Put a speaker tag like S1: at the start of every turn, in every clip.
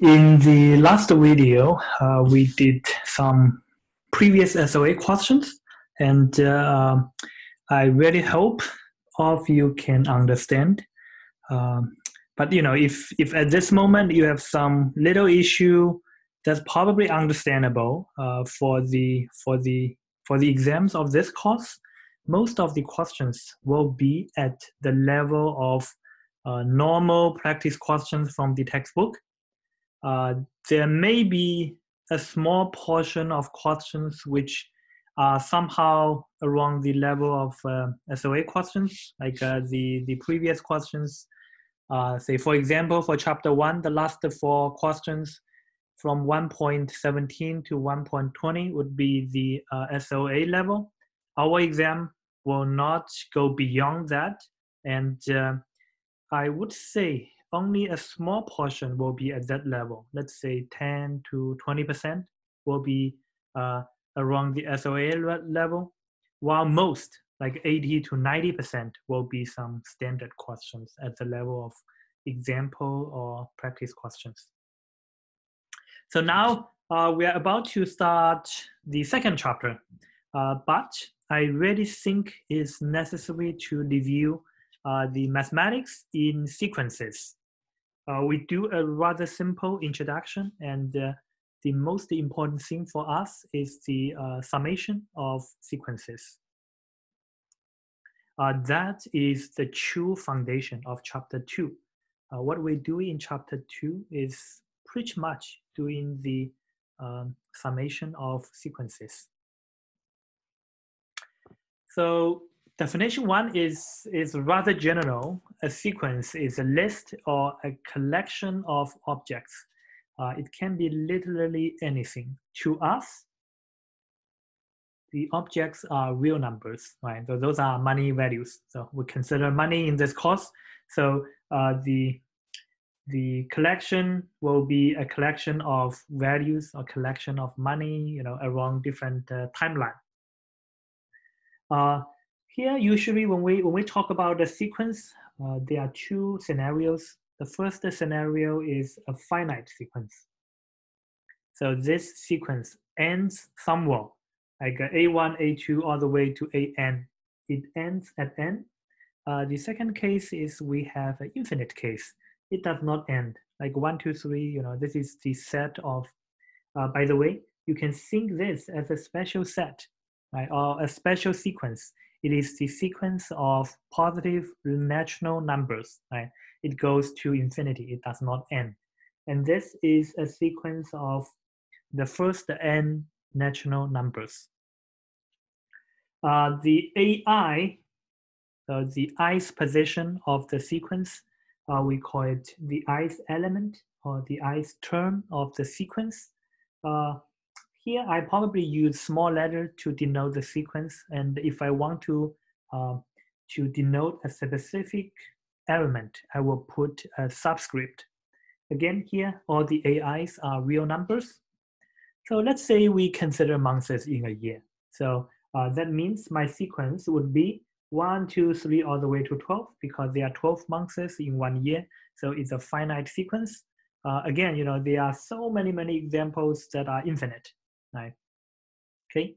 S1: In the last video, we did some previous SOA questions, and I really hope all of you can understand. But if at this moment you have some little issue, that's probably understandable. For the exams of this course, most of the questions will be at the level of normal practice questions from the textbook. There may be a small portion of questions which are somehow around the level of SOA questions, like the previous questions. Say, for example, for chapter 1, the last 4 questions from 1.17 to 1.20 would be the SOA level. Our exam will not go beyond that, and I would say only a small portion will be at that level. Let's say 10 to 20% will be around the SOA level, while most, like 80 to 90%, will be some standard questions at the level of example or practice questions. So now we are about to start the second chapter, but I really think it's necessary to review the mathematics in sequences. We do a rather simple introduction, and the most important thing for us is the summation of sequences. That is the true foundation of chapter 2. What we do in chapter 2 is pretty much doing the summation of sequences. So definition 1 is rather general. A sequence is a list or a collection of objects. It can be literally anything. To us, the objects are real numbers, right? So those are money values. So we consider money in this course. So the collection will be a collection of values or collection of money, around different timeline. Here, usually when we talk about the sequence, there are 2 scenarios. The first scenario is a finite sequence. So this sequence ends somewhere, like A1, A2, all the way to AN. It ends at N. The second case is we have an infinite case. It does not end, like 1, 2, 3, this is the set of, by the way, you can think this as a special set, right, or a special sequence. It is the sequence of positive natural numbers, right? It goes to infinity, it does not end. And this is a sequence of the first n natural numbers. The AI, the ith position of the sequence, we call it the ith element or the ith term of the sequence. Here, I probably use small letter to denote the sequence, and if I want to denote a specific element, I will put a subscript. Again, here, all the AIs are real numbers. So let's say we consider months in a year. So that means my sequence would be 1, 2, 3, all the way to 12, because there are 12 months in 1 year. So it's a finite sequence. Again, there are so many examples that are infinite, right? Okay.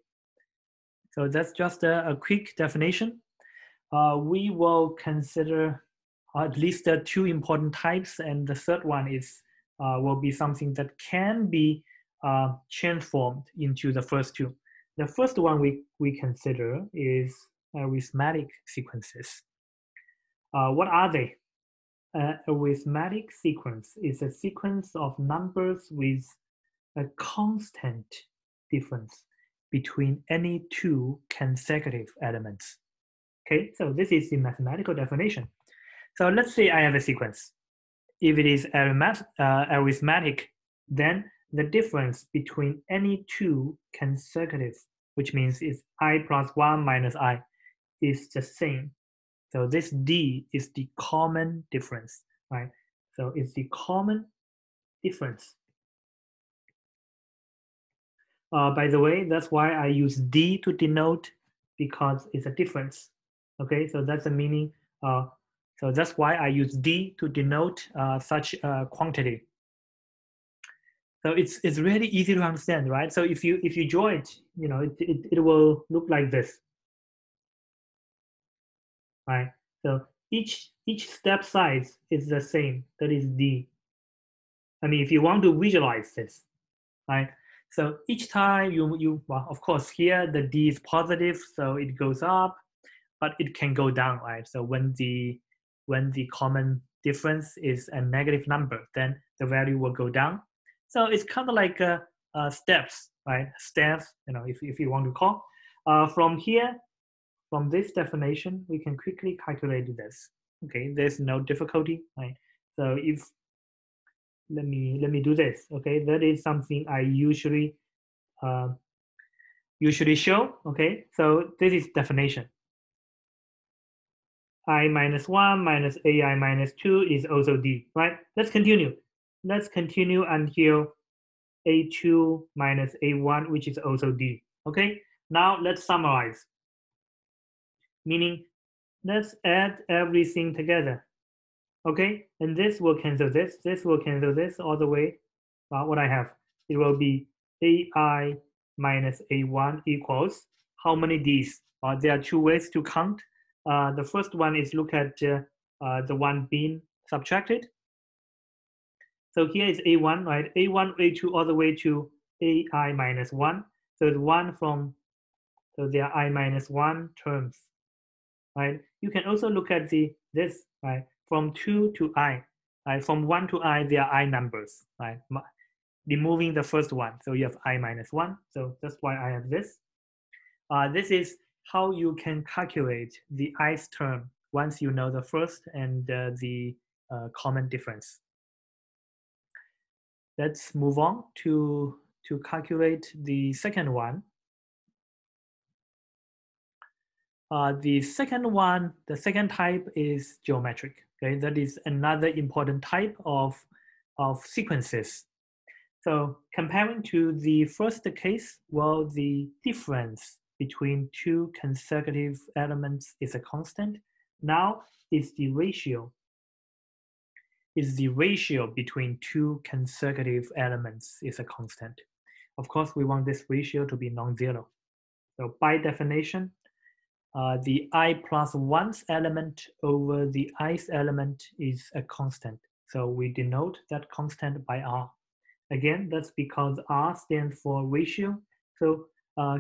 S1: So that's just a quick definition. We will consider at least the 2 important types, and the third one is will be something that can be transformed into the first 2. The first one we consider is arithmetic sequences. What are they? Arithmetic sequence is a sequence of numbers with a constant difference between any 2 consecutive elements. Okay, so this is the mathematical definition. So let's say I have a sequence. If it is arithmetic, then the difference between any 2 consecutive, which means it's I plus 1 minus I, is the same. So this D is the common difference, right? So it's the common difference. By the way, that's why I use D to denote, because it's a difference. Okay, so that's the meaning. So that's why I use D to denote such a quantity. So it's really easy to understand, right? So if you draw it, you know, it will look like this, right? So each step size is the same. That is d. I mean, if you want to visualize this, right? So each time well, of course, here the d is positive, so it goes up, but it can go down, right? So when the common difference is a negative number, then the value will go down. So it's kind of like steps, right? Steps, you know, if you want to call. From here, from this definition, we can quickly calculate this. Okay, there's no difficulty, right? So if let me do this. Okay, that is something I usually uh, show. Okay, so this is definition. I minus 1 minus ai minus 2 is also d, right? Let's continue. Let's continue until a2 minus a1, which is also d. Okay, now let's summarize. Meaning, let's add everything together. Okay, and this will cancel this will cancel this all the way. What I have, it will be ai minus a1 equals how many d's? There are two ways to count. The first one is look at the one being subtracted. So here is a1, right? a1, a2 all the way to ai minus 1. So it's 1 from, so there are I minus 1 terms, right? You can also look at this, right? From 2 to I, right? From 1 to I, there are I numbers, right? Removing the first one, so you have I minus 1. So that's why I have this. This is how you can calculate the ith term once you know the first and the common difference. Let's move on to calculate the second one. The second type is geometric. Okay, that is another important type of sequences. So comparing to the first case, well, the difference between two consecutive elements is a constant. Now is the ratio. Is the ratio between two consecutive elements is a constant. Of course, we want this ratio to be non-zero. So by definition, the I plus 1's element over the ith element is a constant. So we denote that constant by R. Again, that's because R stands for ratio. So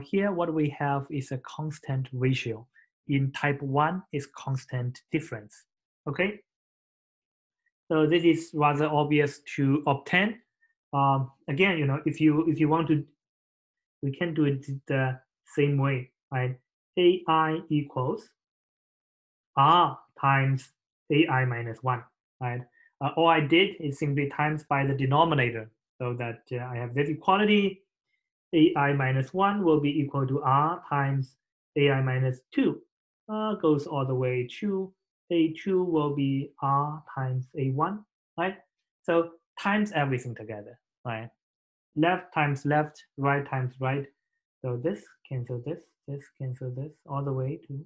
S1: here what we have is a constant ratio. In type 1 is constant difference. Okay? So this is rather obvious to obtain. Again, you know, if you want to, we can do it the same way, right? AI equals R times AI minus 1, right? All I did is simply times by the denominator, so that I have this equality. AI minus 1 will be equal to R times AI minus 2. Goes all the way to A2 will be R times A1, right? So times everything together, right? Left times left, right times right. So this cancel this cancel this, all the way to,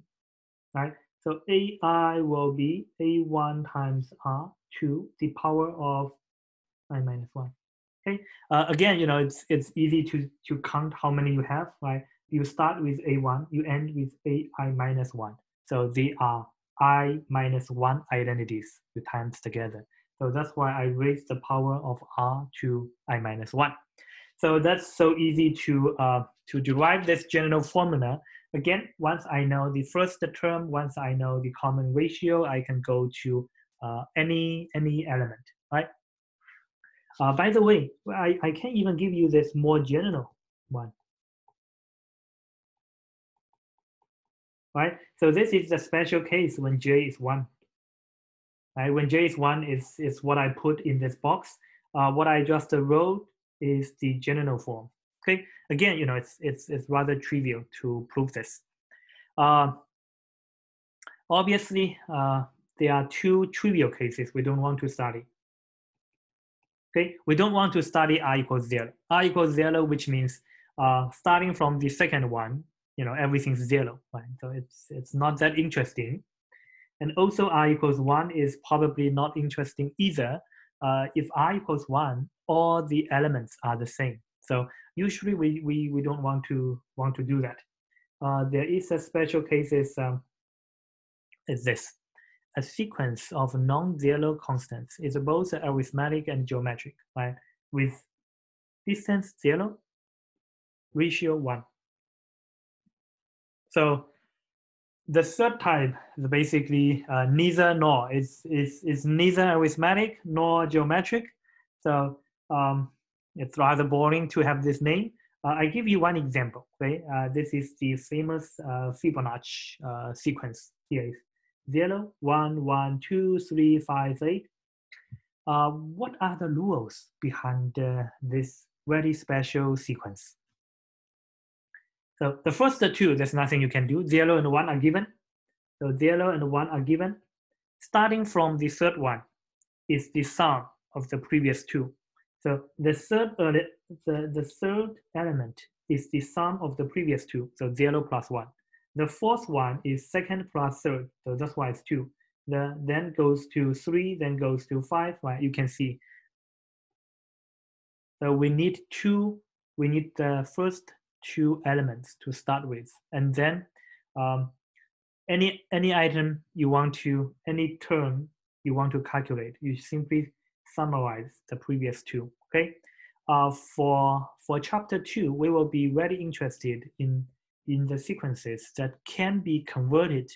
S1: right? So AI will be A1 times R to the power of I minus 1. Okay. Again, you know, it's easy to count how many you have, right? You start with A1, you end with AI minus 1. So they are I minus 1 identities you times together. So that's why I raised the power of R to I minus 1. So that's so easy to derive this general formula. Again, once I know the first term, once I know the common ratio, I can go to any element, right? By the way, I can even give you this more general one, right? So this is the special case when J is 1, right? When J is 1 is what I put in this box. What I just wrote is the general form, okay? Again, you know, it's rather trivial to prove this. Obviously, there are two trivial cases we don't want to study. Okay, we don't want to study R equals 0. R equals 0, which means starting from the second one, you know, everything's 0, right? So it's not that interesting. And also R equals 1 is probably not interesting either, if I equals 1, all the elements are the same. So usually we don't want to do that. There is a special case is this. A sequence of non-zero constants is both arithmetic and geometric, right? With distance 0, ratio 1. So the third type is basically neither nor. It's neither arithmetic nor geometric. So it's rather boring to have this name. I give you one example. Okay, this is the famous Fibonacci sequence. Here is 0, 1, 1, 2, 3, 5, 8. What are the rules behind this very special sequence? So the first two, there's nothing you can do. 0 and 1 are given. So 0 and 1 are given. Starting from the third one is the sum of the previous two. So the third element is the sum of the previous two. So 0 plus 1. The fourth one is second plus third. So that's why it's 2. Then goes to 3, then goes to 5. Right? You can see. So we need the first two elements to start with, and then any item you want to, any term you want to calculate, you simply summarize the previous two. Okay. For chapter 2, we will be very interested in the sequences that can be converted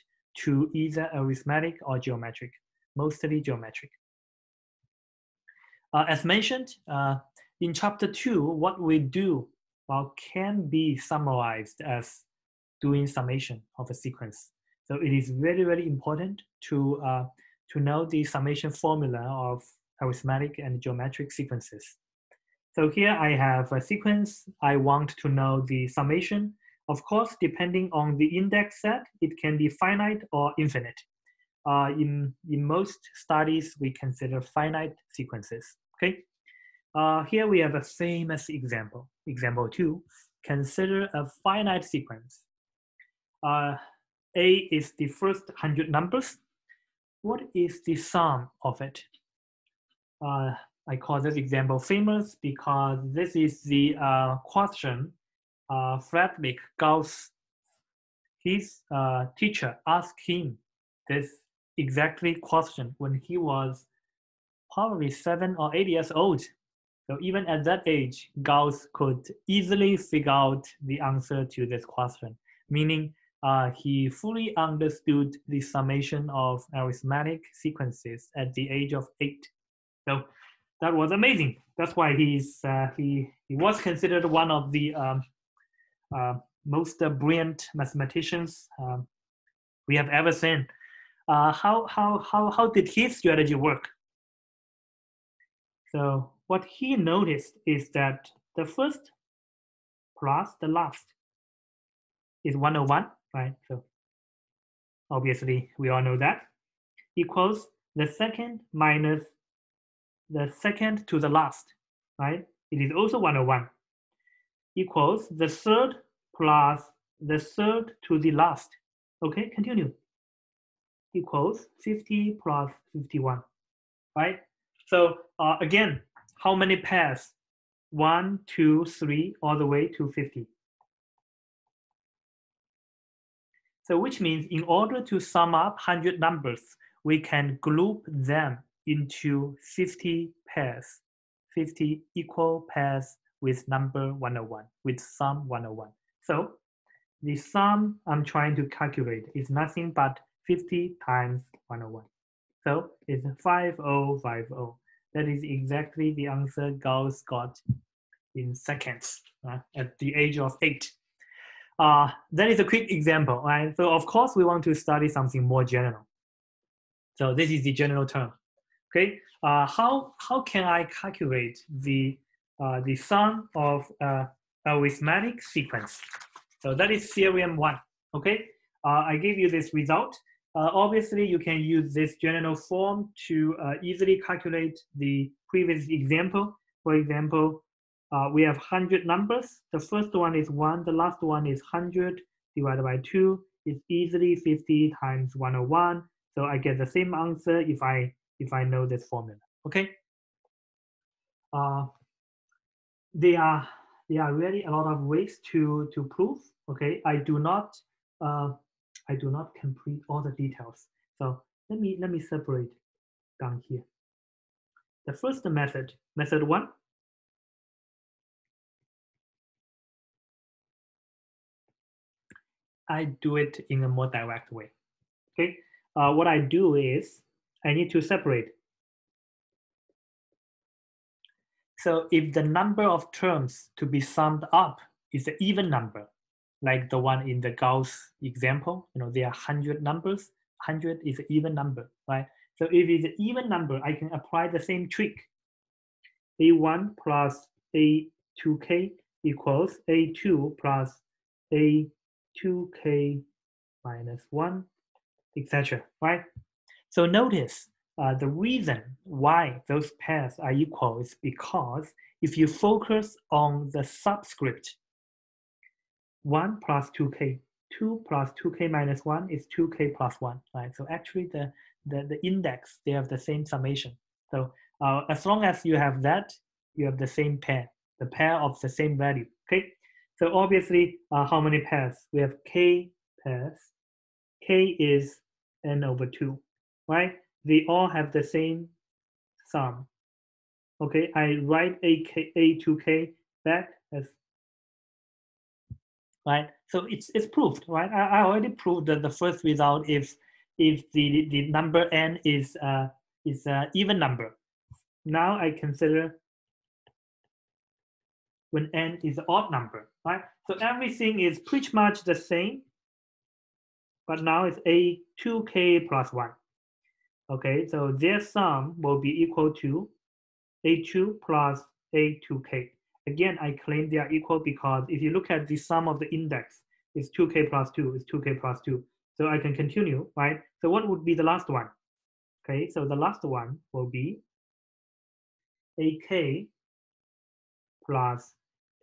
S1: to either arithmetic or geometric, mostly geometric. As mentioned, in chapter 2, what we do can be summarized as doing summation of a sequence. So it is very, very important to know the summation formula of arithmetic and geometric sequences. So here I have a sequence. I want to know the summation. Of course, depending on the index set, it can be finite or infinite. In most studies, we consider finite sequences. Okay. Here we have a famous example. Example 2. Consider a finite sequence. A is the first 100 numbers. What is the sum of it? I call this example famous because this is the question Friedrich Gauss, his teacher, asked him this exactly question when he was probably 7 or 8 years old. So even at that age, Gauss could easily figure out the answer to this question, meaning he fully understood the summation of arithmetic sequences at the age of 8. So that was amazing. That's why he was considered one of the most brilliant mathematicians we have ever seen. How did his strategy work? So what he noticed is that the first plus the last is 101, right? So obviously we all know that, equals the second minus the second to the last, right? It is also 101, equals the third plus the third to the last. Okay, continue. Equals 50 plus 51, right? So again, how many pairs? 1, 2, 3, all the way to 50. So which means in order to sum up 100 numbers, we can group them into 50 pairs, 50 equal pairs with number 101, with sum 101. So the sum I'm trying to calculate is nothing but 50 times 101. So it's 5050. That is exactly the answer Gauss got in seconds at the age of 8. That is a quick example, right? So of course we want to study something more general. So this is the general term. Okay, how can I calculate the sum of arithmetic sequence? So that is theorem 1. Okay, I gave you this result. Obviously, you can use this general form to easily calculate the previous example. For example, we have 100 numbers. The first one is 1. The last one is 100 divided by 2. It's easily 50 times 101. So I get the same answer if I know this formula. Okay. there are really a lot of ways to prove. Okay, I do not complete all the details. So let me separate down here. The first method, method one, I do it in a more direct way. Okay, what I do is I need to separate. So if the number of terms to be summed up is an even number, like the one in the Gauss example, there are 100 numbers. 100 is an even number, right? So if it's an even number, I can apply the same trick. A1 plus A2k equals A2 plus A2k minus 1, etc., right? So notice the reason why those pairs are equal is because if you focus on the subscript, 1 plus 2k, 2 plus 2k minus 1 is 2k plus 1, right? So actually the index, they have the same summation. So as long as you have that, you have the same pair, the pair of the same value, okay? So obviously, how many pairs? We have k pairs. K is n over 2, right? They all have the same sum. Okay, I write A2k back as, right? So it's proved, right? I already proved that the first result if the number n is even number. Now I consider when n is odd number, right? So everything is pretty much the same, but now it's A2k plus 1. Okay, so their sum will be equal to A2 plus A2k. Again, I claim they are equal because if you look at the sum of the index, it's 2k plus 2, it's 2k plus 2. So I can continue, right? So what would be the last one? Okay, so the last one will be AK plus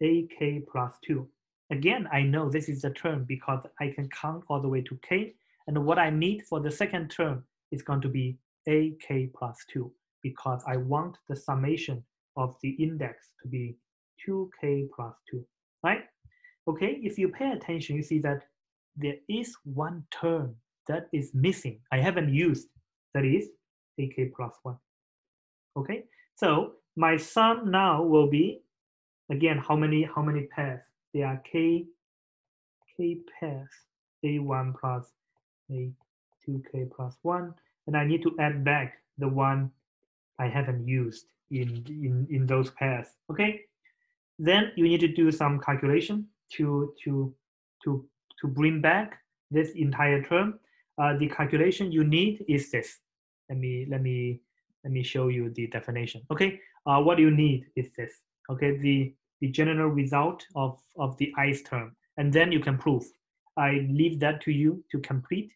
S1: AK plus 2. Again, I know this is the term because I can count all the way to k. And what I need for the second term is going to be AK plus 2 because I want the summation of the index to be 2k plus 2, right? Okay, if you pay attention, you see that there is one term that is missing. I haven't used, that is AK plus 1. Okay, so my sum now will be, again, how many pairs? There are k pairs, A1 plus A2k plus 1, and I need to add back the one I haven't used in those pairs. Okay, then you need to do some calculation to bring back this entire term. The calculation you need is this. Let me show you the definition. Okay, what you need is this. Okay, the general result of the ice term, and then you can prove. I leave that to you to complete.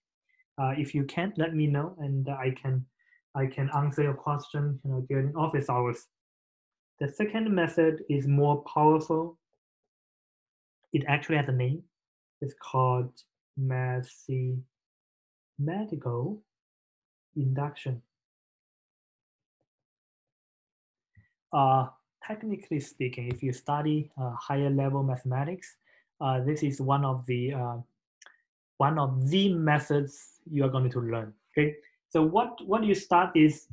S1: If you can't, let me know, and I can answer your question during office hours. The second method is more powerful. It actually has a name. It's called mathematical induction. Technically speaking, if you study higher level mathematics, this is one of the methods you are going to learn. Okay, so what you start is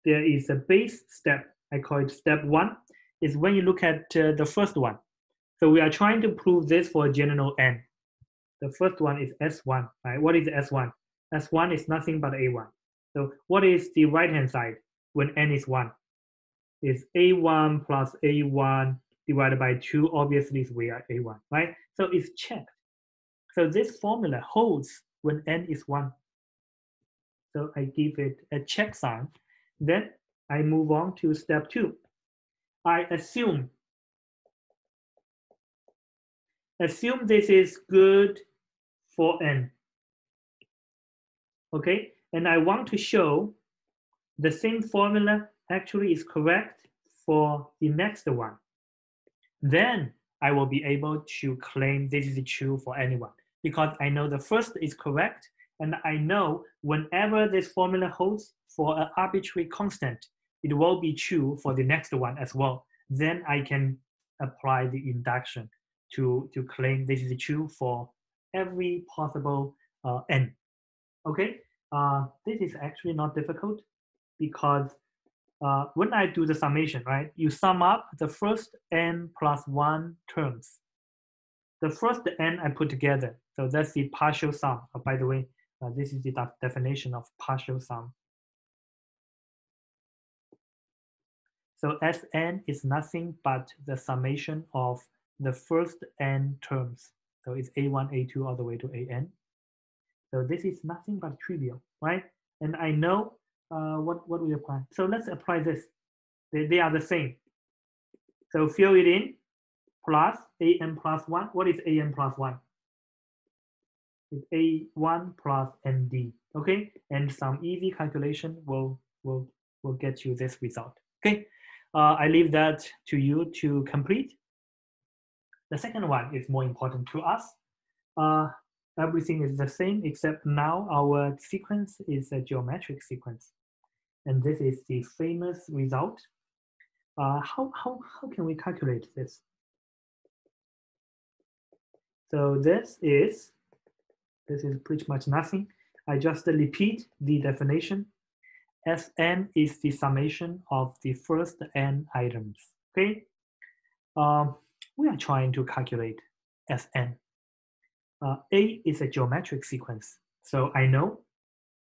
S1: there is a base step. I call it step 1. Is when you look at the first one. So we are trying to prove this for general n. The first one is S1, right? What is S1? S1 is nothing but A1. So what is the right-hand side when n is 1? Is A1 plus A1 divided by 2, obviously we are A1, right? So it's checked. So this formula holds when n is 1. So I give it a check sign. Then I move on to step 2. I assume this is good for n. Okay, and I want to show the same formula actually is correct for the next one. Then I will be able to claim this is true for anyone because I know the first is correct, and I know whenever this formula holds for an arbitrary constant, it will be true for the next one as well. Then I can apply the induction to claim this is true for every possible n. Okay, this is actually not difficult because when I do the summation, right, you sum up the first n plus 1 terms. The first n I put together, so that's the partial sum. By the way, this is the definition of partial sum. So Sn is nothing but the summation of the first n terms. So it's a1, a2, all the way to an. So this is nothing but trivial, right? And I know what we apply. So let's apply this. They are the same. So fill it in, plus an plus 1. What is an plus 1? It's a1 plus nd, okay? And some easy calculation will get you this result, okay? I leave that to you to complete. The second one is more important to us. Everything is the same except now our sequence is a geometric sequence. And this is the famous result. How can we calculate this? So this is pretty much nothing. I just repeat the definition. Sn is the summation of the first n items, okay? We are trying to calculate Sn. A is a geometric sequence. So I know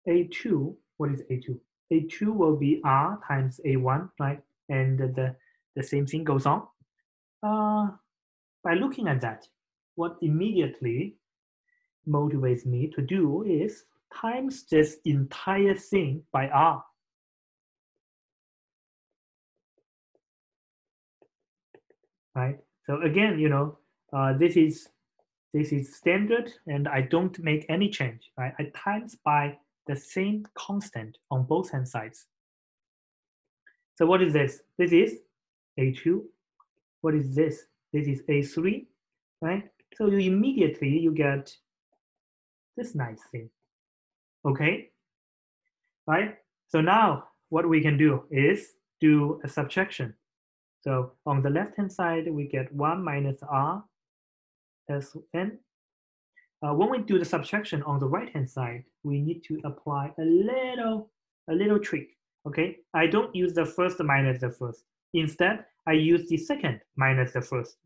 S1: A2, what is A2? A2 will be R times A1, right? And the same thing goes on. By looking at that, what immediately motivates me to do is times this entire thing by R. Right? So again, you know, this is standard and I don't make any change, right? I times by the same constant on both hand sides. So what is this? This is A2. What is this? This is A3, right? So you immediately get this nice thing, okay? Right? So now what we can do is do a subtraction. So on the left-hand side, we get 1 minus R Sn. When we do the subtraction on the right-hand side, we need to apply a little trick, okay? I don't use the first minus the first. Instead, I use the second minus the first.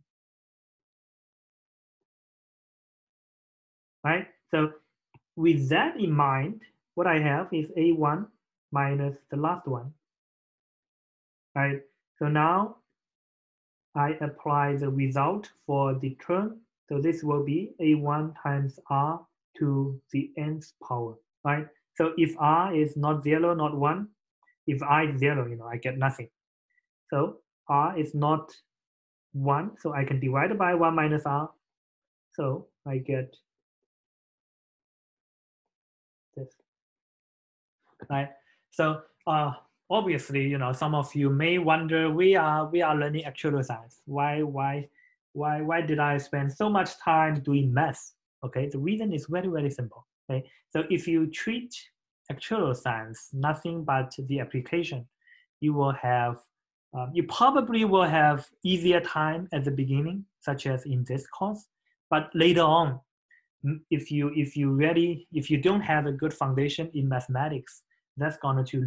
S1: Right? So with that in mind, what I have is A1 minus the last one. Right? So now I apply the result for the term. So this will be A1 times R to the nth power, right? So if R is not 0, not 1, if R is 0, you know, I get nothing. So R is not 1, so I can divide by 1 minus R. So I get this, right? So obviously, you know, some of you may wonder, we are learning actuarial science. Why did I spend so much time doing math? Okay, the reason is very, very simple. Okay, so if you treat actuarial science nothing but the application, you will have, you probably will have easier time at the beginning, such as in this course, but later on, if you don't have a good foundation in mathematics, that's going to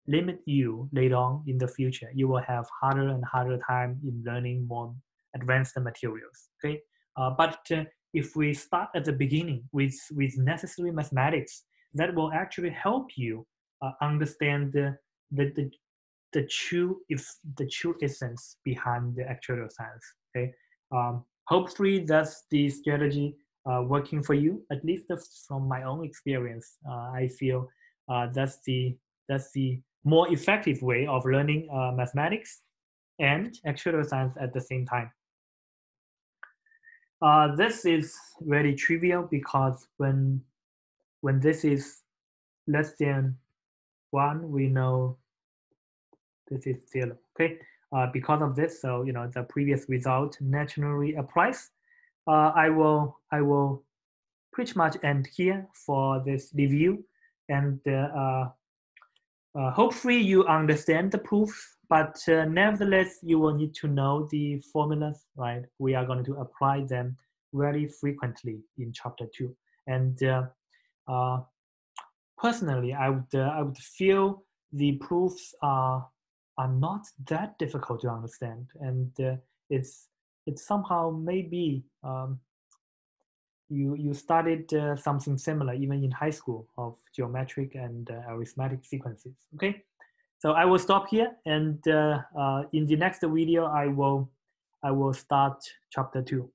S1: limit you later on in the future. You will have harder and harder time in learning more advanced materials. Okay, but if we start at the beginning with necessary mathematics, that will actually help you understand the true essence behind the actuarial science. Okay, hopefully that's the strategy working for you. At least from my own experience, I feel that's the more effective way of learning mathematics and actuarial science at the same time. This is very trivial because when this is less than 1, we know this is 0. Okay, because of this, so you know the previous result naturally applies. I will pretty much end here for this review, and Hopefully you understand the proofs, but nevertheless, you will need to know the formulas, right? We are going to apply them very frequently in chapter 2. And personally, I would feel the proofs are not that difficult to understand, and it's somehow maybe you studied something similar even in high school of geometric and arithmetic sequences. Okay, so I will stop here, and in the next video I will start chapter 2.